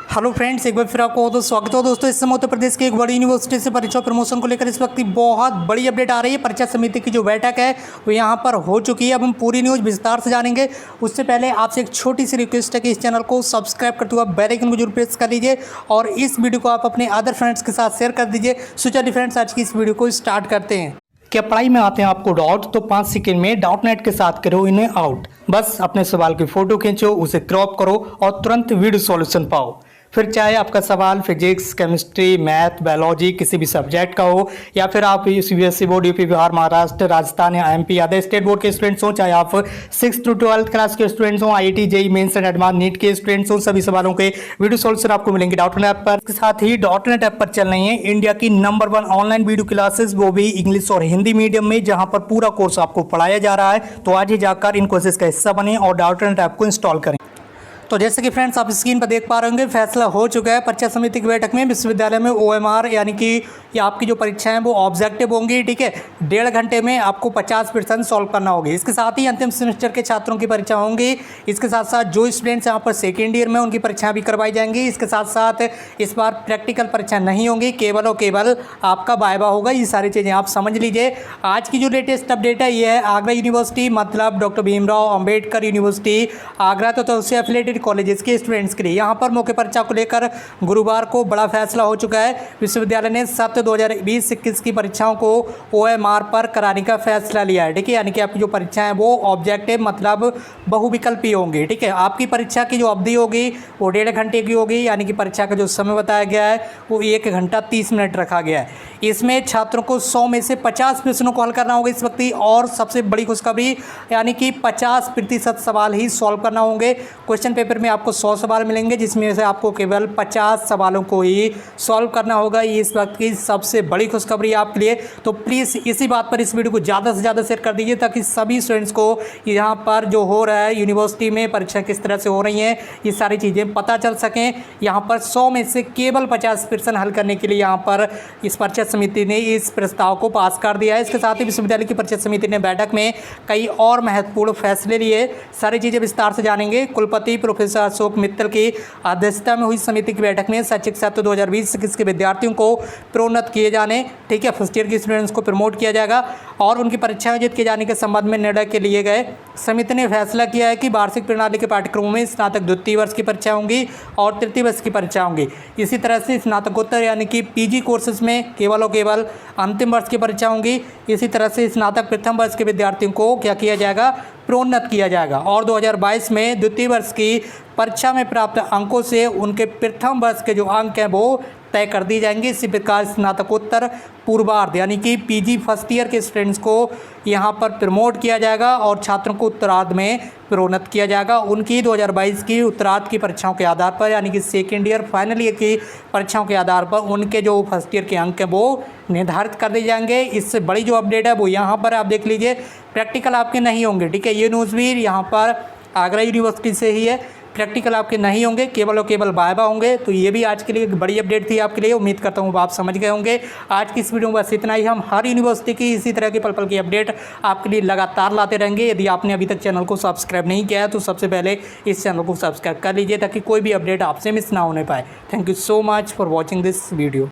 Hello friends, एक बार फिर आपको तो स्वागत हो दोस्तों। इस समय उत्तर प्रदेश की एक बड़ी यूनिवर्सिटी से परीक्षा प्रमोशन को लेकर इस वक्त बहुत बड़ी अपडेट आ रही है। परीक्षा समिति की जो बैठक है वो यहाँ पर हो चुकी है। अब हम पूरी न्यूज़ विस्तार से जानेंगे। उससे पहले आपसे एक छोटी सी रिक्वेस्ट है कि इस चैनल को सब्सक्राइब करते हुए बेल आइकन को जरूर प्रेस कर लीजिए और इस वीडियो को आप अपने अदर फ्रेंड्स के साथ शेयर कर दीजिए। सो चलिए फ्रेंड्स, आज की इस वीडियो को स्टार्ट करते हैं। क्या पढ़ाई में आते हैं आपको डाउट, तो 5 सेकंड में डाउट नेट के साथ करो इन्हें आउट। बस अपने सवाल की फोटो खींचो, उसे क्रॉप करो और तुरंत वीडियो सॉल्यूशन पाओ। फिर चाहे आपका सवाल फिजिक्स, केमिस्ट्री, मैथ, बायोलॉजी किसी भी सब्जेक्ट का हो, या फिर आप UPSC board, UP, Bihar, Maharashtra, Rajasthan या एमपी अदर स्टेट बोर्ड के स्टूडेंट्स हो, चाहे आप 6th to 12th क्लास के स्टूडेंट्स हो, IIT, JEE mains and advanced NEET के स्टूडेंट्स हो, सभी सवालों के वीडियो सॉल्यूशन आपको मिलेंगे डॉट नेट ऐप पर। इसके साथ ही डॉट नेट ऐप पर चल रही है इंडिया की नंबर 1 ऑनलाइन वीडियो क्लासेस, वो भी इंग्लिश और हिंदी मीडियम में, जहां पर पूरा कोर्स आपको पढ़ाया जा रहा है। तो आज ही जाकर इन कोर्सेज का हिस्सा बने और डॉट नेट ऐप को इंस्टॉल करें। तो जैसे कि फ्रेंड्स आप स्क्रीन पर देख पा रहे होंगे, फैसला हो चुका है परीक्षा समिति की बैठक में। विश्वविद्यालय में ओएमआर यानी कि ये आपकी जो परीक्षाएं हैं वो ऑब्जेक्टिव होंगी, ठीक है। 1.5 घंटे में आपको 50% सॉल्व करना होगी। इसके साथ ही अंतिम सेमेस्टर के छात्रों की परीक्षा होंगी। इसके साथ साथ जो स्टूडेंट्स यहाँ पर सेकेंड ईयर में, उनकी परीक्षाएं भी करवाई जाएंगी। इसके साथ साथ इस बार प्रैक्टिकल परीक्षा नहीं होंगी, केवल और केवल आपका वाइवा होगा। ये सारी चीज़ें आप समझ लीजिए। आज की जो लेटेस्ट अपडेट है ये है आगरा यूनिवर्सिटी, मतलब डॉक्टर भीमराव अम्बेडकर यूनिवर्सिटी आगरा, तो उससे एफिलेटेड कॉलेजेस के स्टूडेंट्स के लिए यहाँ पर मौके परीक्षा को लेकर गुरुवार को बड़ा फैसला हो चुका है। विश्वविद्यालय ने सत्र 2020-21 की परीक्षाओं को ओएमआर पर कराने का फैसला लिया है, ठीक है। यानी कि आपकी जो परीक्षाएं हैं वो ऑब्जेक्टिव मतलब बहुविकल्पी होंगी, ठीक है। आपकी परीक्षा की जो अवधि होगी वो 1.5 घंटे की होगी, यानी कि परीक्षा का जो समय बताया गया है वो 1 घंटा 30 मिनट रखा गया है। इसमें छात्रों को 100 में से 50 प्रश्नों को हल करना होगा इस वक्त ही। और सबसे बड़ी खुशखबरी, यानी कि 50% सवाल ही सॉल्व करना होंगे। क्वेश्चन पेपर में आपको 100 सवाल मिलेंगे, जिसमें से आपको केवल 50 सवालों को ही सॉल्व करना होगा। ये इस वक्त की सबसे बड़ी खुशखबरी आपके लिए। तो प्लीज़ इसी बात पर इस वीडियो को ज़्यादा से ज़्यादा शेयर कर दीजिए, ताकि सभी स्टूडेंट्स को यहाँ पर जो हो रहा है यूनिवर्सिटी में परीक्षा किस तरह से हो रही हैं ये सारी चीज़ें पता चल सकें। यहाँ पर 100 में से केवल 50% हल करने के लिए यहाँ पर इस परीक्षा समिति ने इस प्रस्ताव को पास कर दिया है। इसके साथ ही विश्वविद्यालय की परीक्षा समिति ने बैठक में कई और महत्वपूर्ण फैसले लिए। सारी चीज़ें विस्तार से जानेंगे। कुलपति प्रोफेसर अशोक मित्तल की अध्यक्षता में हुई समिति की बैठक में शैक्षिक सत्र 2020-21 के विद्यार्थियों को प्रोन्नत किए जाने, ठीक है, फर्स्ट ईयर के स्टूडेंट्स को प्रमोट किया जाएगा और उनकी परीक्षा आयोजित किए जाने के संबंध में निर्णय के लिए गए। समिति ने फैसला किया है कि वार्षिक प्रणाली के पाठ्यक्रमों में स्नातक द्वितीय वर्ष की परीक्षा होंगी और तृतीय वर्ष की परीक्षा होंगी। इसी तरह से स्नातकोत्तर यानी कि पीजी कोर्सेज में केवल और केवल अंतिम वर्ष की परीक्षा होंगी। इसी तरह से स्नातक प्रथम वर्ष के विद्यार्थियों को क्या किया जाएगा, प्रोन्नत किया जाएगा। और 2022 में द्वितीय वर्ष की परीक्षा में प्राप्त अंकों से उनके प्रथम वर्ष के जो अंक हैं वो तय कर दी जाएंगे। इसी प्रकार स्नातकोत्तर पूर्वार्ध यानी कि पीजी फर्स्ट ईयर के स्टूडेंट्स को यहाँ पर प्रमोट किया जाएगा और छात्रों को उत्तरार्ध में प्रोन्नत किया जाएगा। उनकी 2022 की उत्तरार्ध की परीक्षाओं के आधार पर, यानी कि सेकेंड ईयर फाइनल ईयर की परीक्षाओं के आधार पर उनके जो फर्स्ट ईयर के अंक हैं वो निर्धारित कर दिए जाएंगे। इससे बड़ी जो अपडेट है वो यहाँ पर आप देख लीजिए, प्रैक्टिकल आपके नहीं होंगे, ठीक है। ये न्यूज़ भी यहाँ पर आगरा यूनिवर्सिटी से ही है। प्रैक्टिकल आपके नहीं होंगे, केवल और केवल वाइवा होंगे। तो ये भी आज के लिए एक बड़ी अपडेट थी आपके लिए। उम्मीद करता हूँ आप समझ गए होंगे। आज की इस वीडियो में बस इतना ही। हम हर यूनिवर्सिटी की इसी तरह की पल पल की अपडेट आपके लिए लगातार लाते रहेंगे। यदि आपने अभी तक चैनल को सब्सक्राइब नहीं किया है तो सबसे पहले इस चैनल को सब्सक्राइब कर लीजिए, ताकि कोई भी अपडेट आपसे मिस ना होने पाए। Thank you so much for watching this video.